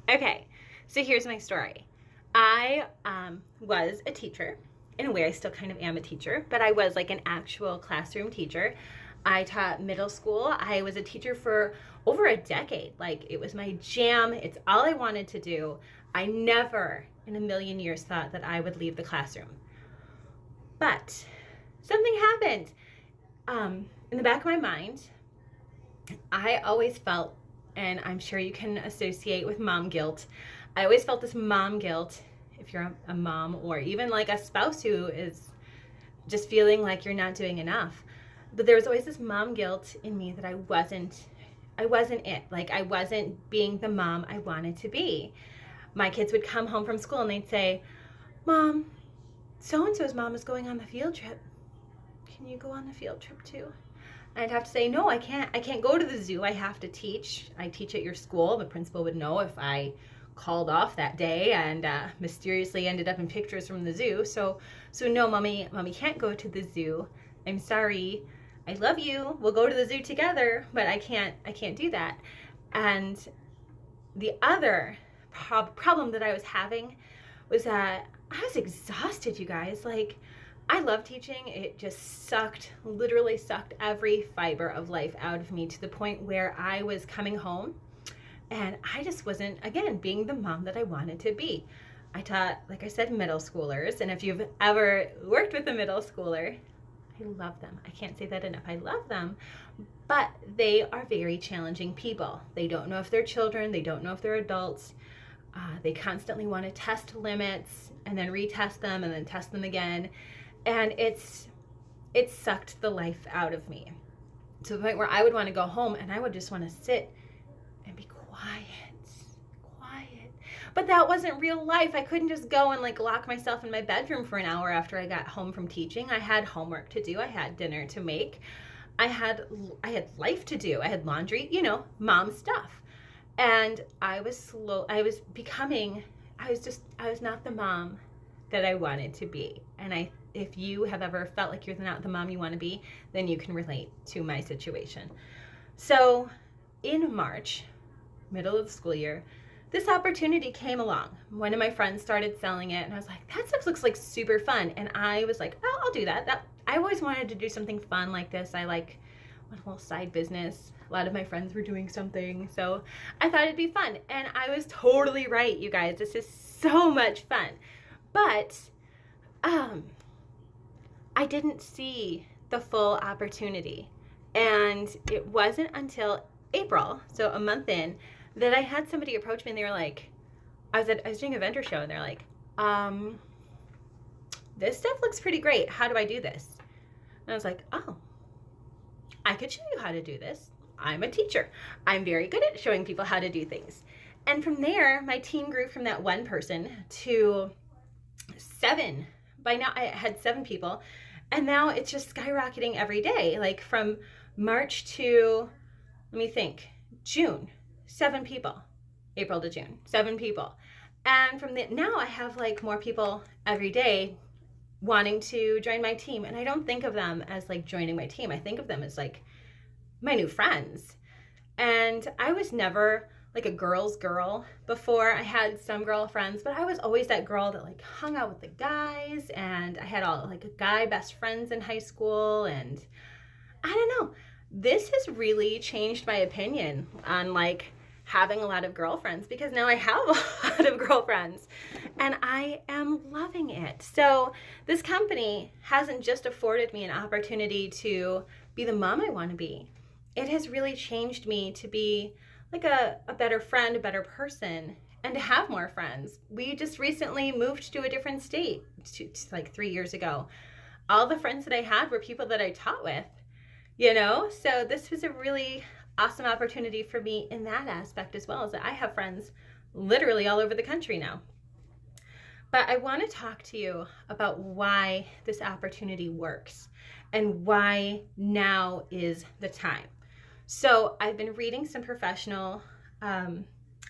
Okay, so here's my story. I was a teacher. In a way, I still kind of am a teacher, but I was like an actual classroom teacher. I taught middle school. I was a teacher for over a decade. Like, it was my jam. It's all I wanted to do. I never in a million years thought that I would leave the classroom. But something happened. In the back of my mind, I always felt, and I'm sure you can associate with mom guilt, I always felt this mom guilt if you're a mom or even like a spouse who is just feeling like you're not doing enough. But there was always this mom guilt in me that I wasn't it. Like, I wasn't being the mom I wanted to be. My kids would come home from school and they'd say, "Mom, so and so's mom is going on the field trip. Can you go on the field trip too?" I'd have to say, "No, I can't. I can't go to the zoo. I have to teach. I teach at your school." The principal would know if I called off that day and mysteriously ended up in pictures from the zoo. So no, mommy can't go to the zoo. I'm sorry. I love you. We'll go to the zoo together, but I can't do that. And the other problem that I was having was that I was exhausted, you guys. Like, I love teaching. It just literally sucked every fiber of life out of me to the point where I was coming home and I just wasn't, again, being the mom that I wanted to be. I taught, like I said, middle schoolers. And if you've ever worked with a middle schooler, I love them. I can't say that enough. I love them. But they are very challenging people. They don't know if they're children. They don't know if they're adults. They constantly want to test limits and then retest them and then test them again. And it sucked the life out of me to the point where I would want to go home and I would just want to sit and be quiet. But that wasn't real life. I couldn't just go and like lock myself in my bedroom for an hour after I got home from teaching. I had homework to do. I had dinner to make. I had life to do. I had laundry, mom stuff. And I was not the mom that I wanted to be. And if you have ever felt like you're not the mom you want to be, then you can relate to my situation. So in March, middle of the school year, this opportunity came along. One of my friends started selling it and I was like, that stuff looks like super fun. And I was like, oh, I'll do that. I always wanted to do something fun like this. I like a little side business. A lot of my friends were doing something. So I thought it'd be fun. And I was totally right, you guys. This is so much fun. But I didn't see the full opportunity. And it wasn't until April, so a month in, that I had somebody approach me and they were like, I was doing a vendor show and they're like, this stuff looks pretty great. How do I do this? And I was like, oh, I could show you how to do this. I'm a teacher. I'm very good at showing people how to do things. And from there, my team grew from that one person to 7. By now, I had 7 people. And now it's just skyrocketing every day. Like from March to, let me think, June, 7 people. April to June, 7 people. And now I have like more people every day wanting to join my team. And I don't think of them as like joining my team. I think of them as like my new friends. And I was never like a girl's girl before. I had some girlfriends, but I was always that girl that like hung out with the guys, and I had all like guy best friends in high school. And I don't know, this has really changed my opinion on like having a lot of girlfriends, because now I have a lot of girlfriends and I am loving it. So this company hasn't just afforded me an opportunity to be the mom I want to be. It has really changed me to be like a better friend, a better person, and to have more friends. We just recently moved to a different state like 3 years ago. All the friends that I had were people that I taught with, so this was a really awesome opportunity for me in that aspect, as well as that I have friends literally all over the country now. But I want to talk to you about why this opportunity works and why now is the time. So I've been reading some professional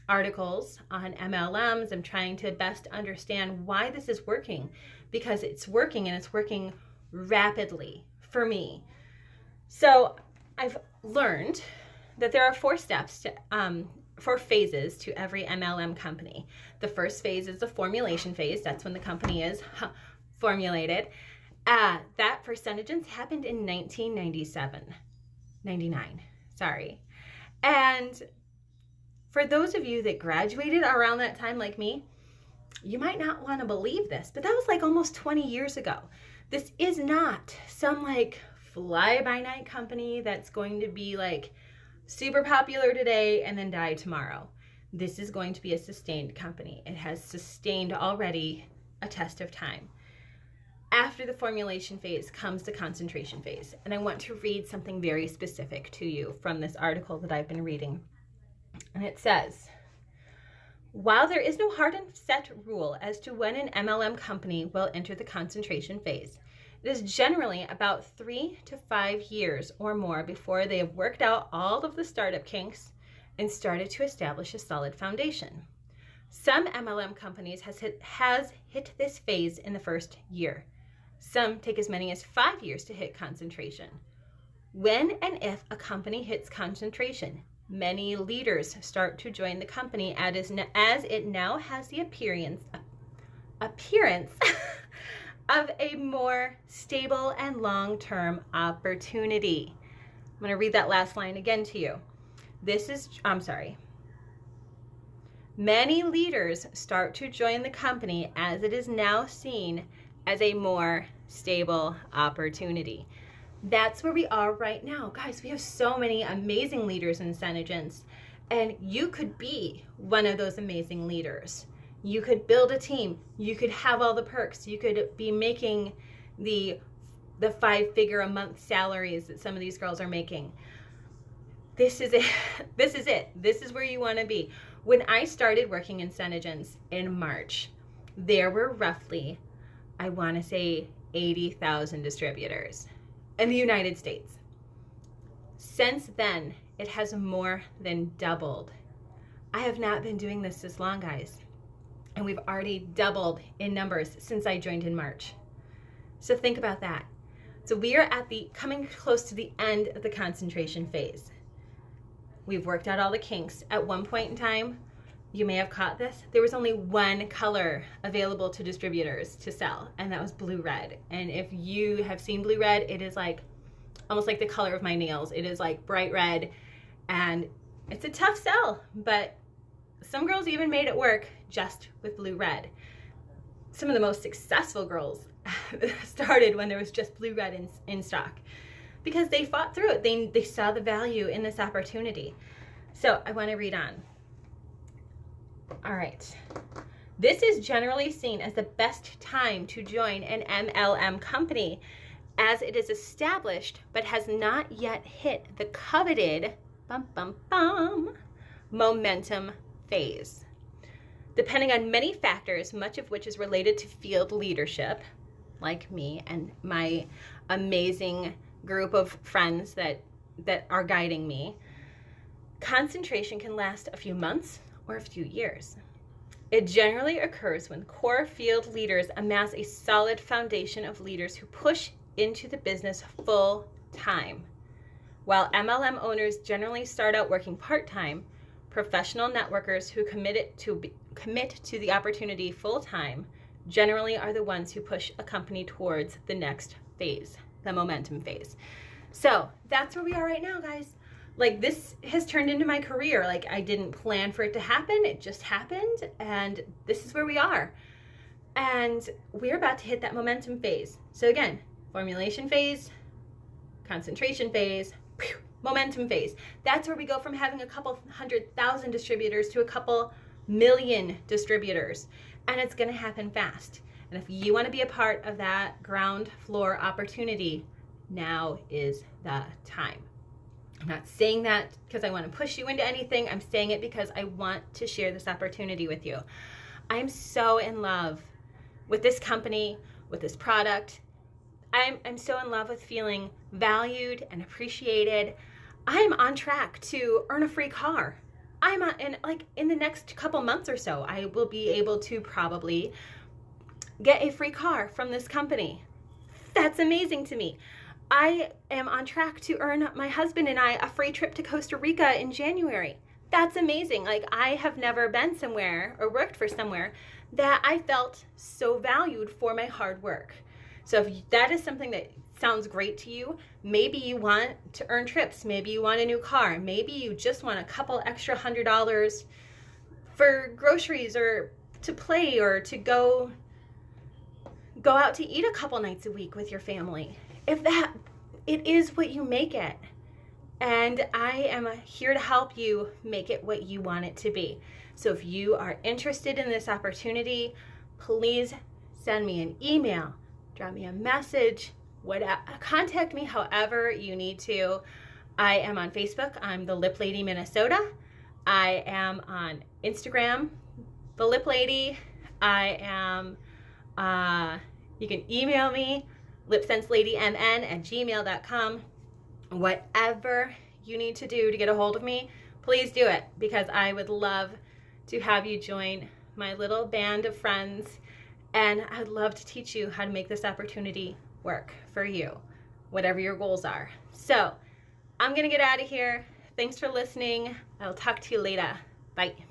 articles on MLMs. I'm trying to best understand why this is working, because it's working and it's working rapidly for me. So I've learned that there are 4 steps to phases to every MLM company. The first phase is the formulation phase. That's when the company is formulated. That for SeneGence happened in 99, sorry. And for those of you that graduated around that time like me, you might not want to believe this, but that was like almost 20 years ago. This is not some like fly-by-night company that's going to be like super popular today and then die tomorrow. This is going to be a sustained company. It has sustained already a test of time. After the formulation phase comes the concentration phase. And I want to read something very specific to you from this article that I've been reading. And it says, while there is no hard and set rule as to when an MLM company will enter the concentration phase, it is generally about 3 to 5 years or more before they have worked out all of the startup kinks and started to establish a solid foundation. Some MLM companies has hit this phase in the first year. Some take as many as 5 years to hit concentration. When and if a company hits concentration, many leaders start to join the company as it now has the appearance of a more stable and long-term opportunity. I'm going to read that last line again to you. Many leaders start to join the company as it is now seen as a more stable opportunity. That's where we are right now. Guys, we have so many amazing leaders in SeneGence, and you could be one of those amazing leaders. You could build a team. You could have all the perks. You could be making the 5-figure a month salaries that some of these girls are making. This is it. This is it. This is where you want to be. When I started working in SeneGence in March, there were roughly, I want to say, 80,000 distributors in the United States. Since then, it has more than doubled. I have not been doing this long, guys, and we've already doubled in numbers since I joined in March. So think about that. So we are coming close to the end of the concentration phase. We've worked out all the kinks. At one point in time, you may have caught this, there was only one color available to distributors to sell, and that was blue-red. And if you have seen blue-red, it is like almost like the color of my nails. It is like bright red, and it's a tough sell, but some girls even made it work just with blue-red. Some of the most successful girls started when there was just blue-red in stock because they fought through it. They saw the value in this opportunity. So I want to read on. All right. This is generally seen as the best time to join an MLM company as it is established but has not yet hit the coveted momentum phase. Depending on many factors, much of which is related to field leadership, like me and my amazing group of friends that are guiding me, concentration can last a few months or a few years. It generally occurs when core field leaders amass a solid foundation of leaders who push into the business full time. While MLM owners generally start out working part-time, professional networkers who commit to the opportunity full-time generally are the ones who push a company towards the next phase, the momentum phase. So that's where we are right now, guys. Like, this has turned into my career. Like, I didn't plan for it to happen. It just happened, and this is where we are. And we're about to hit that momentum phase. So again, formulation phase, concentration phase, momentum phase. That's where we go from having a couple 100,000 distributors to a couple million distributors. And it's going to happen fast. And if you want to be a part of that ground floor opportunity, now is the time. I'm not saying that because I want to push you into anything. I'm saying it because I want to share this opportunity with you. I'm so in love with this company, with this product. I'm so in love with feeling valued and appreciated. I'm on track to earn a free car. In the next couple months or so, I will be able to probably get a free car from this company. That's amazing to me. I am on track to earn my husband and I a free trip to Costa Rica in January. that's amazing. Like, I have never been somewhere or worked for somewhere that I felt so valued for my hard work. So if that is something that sounds great to you, maybe you want to earn trips, maybe you want a new car, maybe you just want a couple extra $100 for groceries or to play or to go out to eat a couple nights a week with your family. If that, it is what you make it. And I am here to help you make it what you want it to be. So if you are interested in this opportunity, please send me an email, drop me a message, contact me however you need to. I am on Facebook. I'm the Lip Lady Minnesota. I am on Instagram, the Lip Lady. I am, you can email me, lipsenseladymn@gmail.com. Whatever you need to do to get a hold of me, please do it, because I would love to have you join my little band of friends, and I'd love to teach you how to make this opportunity work for you, whatever your goals are. So I'm gonna get out of here. Thanks for listening. I'll talk to you later. Bye.